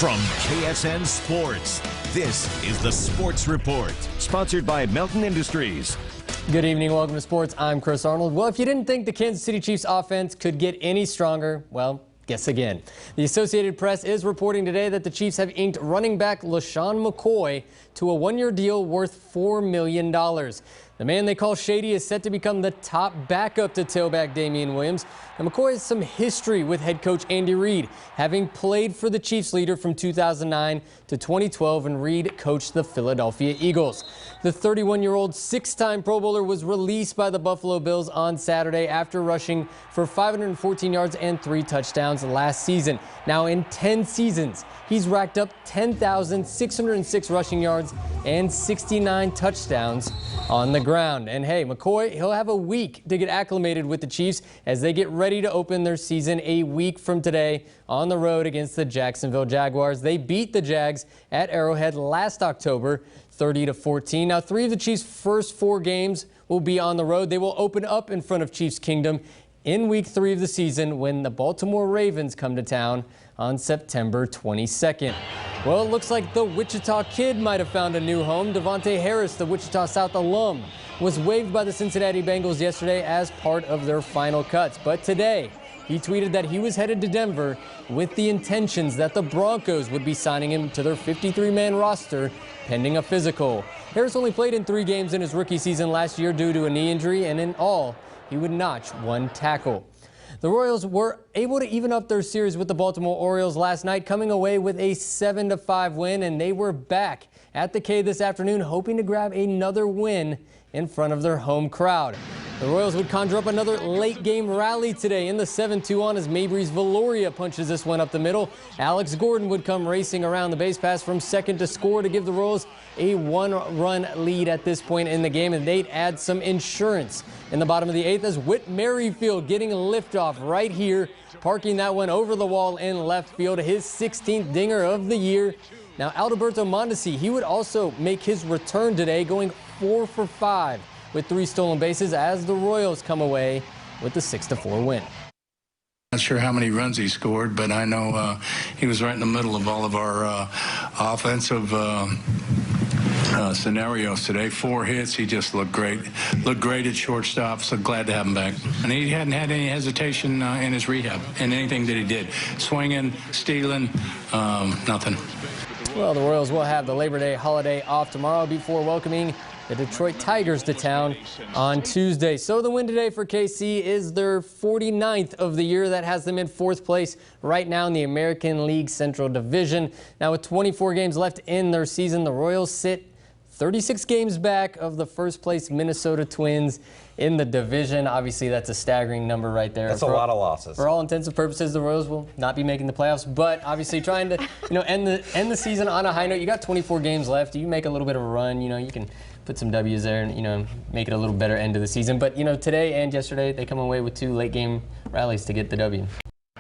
From KSN Sports, this is the Sports Report, sponsored by Melton Industries. Good evening, welcome to sports. I'm Chris Arnold. Well, if you didn't think the Kansas City Chiefs offense could get any stronger, well, guess again. The Associated Press is reporting today that the Chiefs have inked running back MCCOY to a one-year deal worth $4 million. The man they call Shady is set to become the top backup to tailback Damian Williams. And McCoy has some history with head coach Andy Reid, having played for the Chiefs leader from 2009 to 2012, and Reid coached the Philadelphia Eagles. The 31-year-old six-time Pro Bowler was released by the Buffalo Bills on Saturday after rushing for 514 yards and 3 touchdowns last season. Now, in 10 seasons, he's racked up 10,606 rushing yards and 69 touchdowns on the ground. And hey, McCoy, he'll have a week to get acclimated with the Chiefs as they get ready to open their season a week from today on the road against the Jacksonville Jaguars. They beat the Jags at Arrowhead last October, 30-14. Now, 3 of the Chiefs' first 4 games will be on the road. They will open up in front of Chiefs Kingdom in week 3 of the season when the Baltimore Ravens come to town on September 22nd. Well, it looks like the Wichita Kid might have found a new home. Devontae Harris, the Wichita South alum, was waived by the Cincinnati Bengals yesterday as part of their final cuts. But today, he tweeted that he was headed to Denver with the intentions that the Broncos would be signing him to their 53-man roster pending a physical. Harris only played in 3 games in his rookie season last year due to a knee injury, and in all, he would notch 1 tackle. The Royals were able to even up their series with the Baltimore Orioles last night, coming away with a 7-5 win, and they were back at the K this afternoon, hoping to grab another win in front of their home crowd. The Royals would conjure up another late-game rally today in the 7-2 on as Mabry's Valoria punches this one up the middle. Alex Gordon would come racing around the base pass from second to score to give the Royals a 1-run lead at this point in the game, and they'd add some insurance in the bottom of the 8th as Whit Merrifield getting a liftoff right here, parking that one over the wall in left field, his 16th dinger of the year. Now, Alberto Mondesi, he would also make his return today, going 4 for 5 with 3 stolen bases as the Royals come away with the 6-4 win. Not sure how many runs he scored, but I know he was right in the middle of all of our offensive scenarios today. 4 hits. He just looked great. Looked great at shortstop, so glad to have him back. And he hadn't had any hesitation in his rehab in anything that he did. Swinging, stealing, nothing. Well, the Royals will have the Labor Day holiday off tomorrow before welcoming the Detroit Tigers to town on Tuesday. So the win today for KC is their 49th of the year. That has them in 4th place right now in the American League Central Division. Now, with 24 games left in their season, the Royals sit 36 games back of the first-place Minnesota Twins in the division. Obviously, that's a staggering number right there. That's a lot of losses. For all intents and purposes, the Royals will not be making the playoffs, but obviously trying to, end the season on a high note. You got 24 games left. You make a little bit of a run, you can put some W's there and, make it a little better end of the season. But, today and yesterday, they come away with 2 late-game rallies to get the W.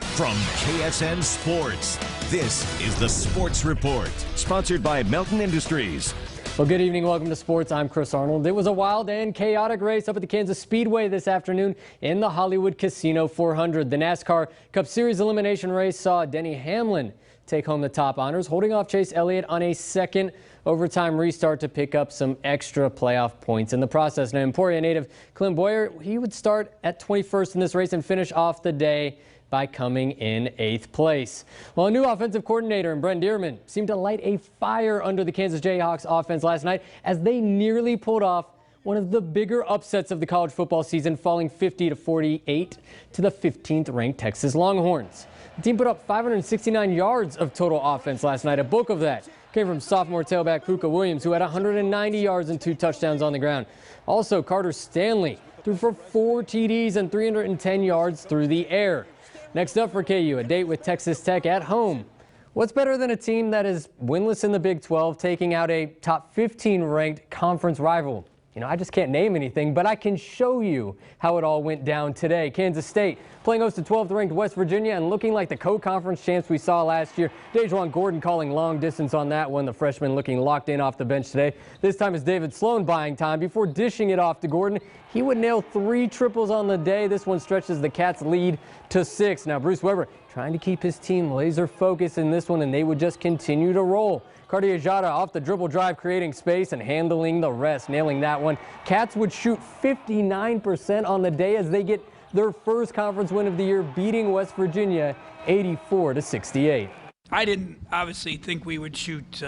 From KSN Sports, this is the Sports Report, sponsored by Melton Industries. Well, good evening. Welcome to sports. I'm Chris Arnold. It was a wild and chaotic race up at the Kansas Speedway this afternoon in the Hollywood Casino 400. The NASCAR Cup Series elimination race saw Denny Hamlin take home the top honors, holding off Chase Elliott on a second overtime restart to pick up some extra playoff points in the process. Now, Emporia native Clint Boyer, he would start at 21st in this race and finish off the day by coming in 8th place. Well, a new offensive coordinator in Brent Dearman seemed to light a fire under the Kansas JAYHAWKS offense last night as they nearly pulled off one of the bigger upsets of the college football season, falling 50-48 to the 15th ranked Texas Longhorns. The team put up 569 yards of total offense last night. A bulk of that came from sophomore tailback Puka Williams, who had 190 yards and 2 touchdowns on the ground. Also, Carter Stanley threw for 4 TDs and 310 yards through the air. Next up for KU, a date with Texas Tech at home. What's better than a team that is winless in the Big 12 taking out a top 15 ranked conference rival? I just can't name anything, but I can show you how it all went down today. Kansas State playing host to 12th ranked West Virginia and looking like the co-conference champs we saw last year. Dejuan Gordon calling long distance on that one. The freshman looking locked in off the bench today. This time it's David Sloan buying time before dishing it off to Gordon. He would nail 3 triples on the day. This one stretches the Cats' lead to 6. Now Bruce Weber, trying to keep his team laser focused in this one, and they would just continue to roll. Cardiajada off the dribble drive, creating space and handling the rest, nailing that one. Cats would shoot 59% on the day as they get their first conference win of the year, beating West Virginia 84-68. I didn't obviously think we would shoot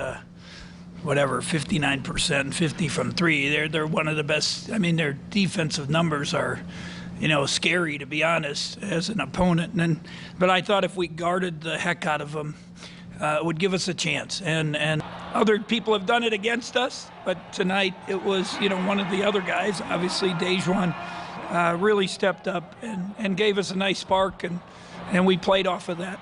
59%, 50 from three. They're one of the best. I mean, their defensive numbers are, scary, to be honest, as an opponent. But I thought if we guarded the heck out of them, it would give us a chance. And other people have done it against us, but tonight it was, one of the other guys, obviously Dejuan, really stepped up and gave us a nice spark, and we played off of that.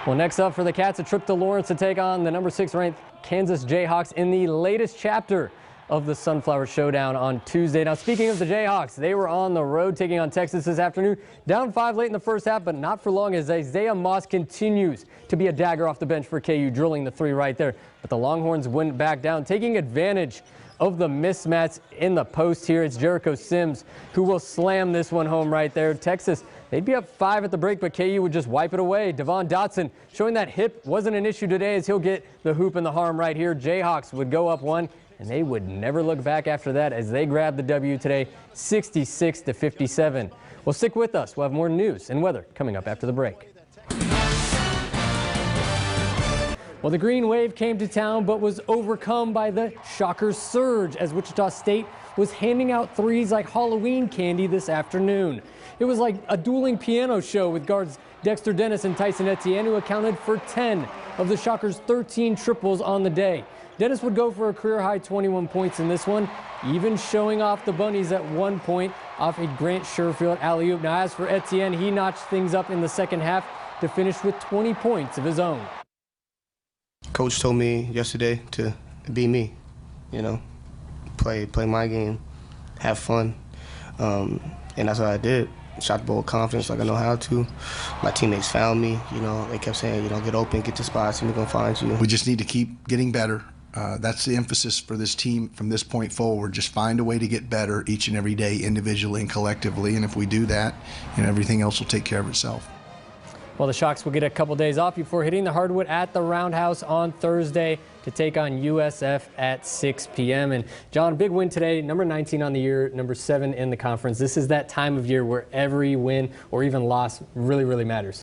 Well, next up for the Cats, a trip to Lawrence to take on the number 6 ranked Kansas Jayhawks in the latest chapter of the Sunflower Showdown on Tuesday. Now, speaking of the Jayhawks, they were on the road taking on Texas this afternoon. Down 5 late in the first half, but not for long as Isaiah Moss continues to be a dagger off the bench for KU, drilling the 3 right there. But the Longhorns went back down, taking advantage of the mismatch in the post here. It's Jericho Sims who will slam this one home right there. Texas, they'd be up 5 at the break, but KU would just wipe it away. Devon Dotson showing that hip wasn't an issue today as he'll get the hoop and the harm right here. Jayhawks would go up 1, and they would never look back after that as they grabbed the W today, 66-57. Well, stick with us. We'll have more news and weather coming up after the break. Well, the Green Wave came to town but was overcome by the Shockers surge as Wichita State was handing out threes like Halloween candy this afternoon. It was like a dueling piano show with guards Dexter Dennis and Tyson Etienne, who accounted for 10 of the Shockers' 13 triples on the day. Dennis would go for a career-high 21 points in this one, even showing off the Bunnies at one point off a Grant Sherfield alley-oop. Now, as for Etienne, he notched things up in the second half to finish with 20 points of his own. Coach told me yesterday to be me, play my game, have fun, and that's what I did. Shot the ball with confidence like I know how to. My teammates found me, they kept saying, get open, get to spots, and we're going to find you. We just need to keep getting better. That's the emphasis for this team from this point forward. Just find a way to get better each and every day, individually and collectively, and if we do that, everything else will take care of itself. Well, the Shocks will get a couple days off before hitting the hardwood at the Roundhouse on Thursday to take on USF at 6 p.m. And John, big win today, number 19 on the year, number 7 in the conference. This is that time of year where every win or even loss really, really matters.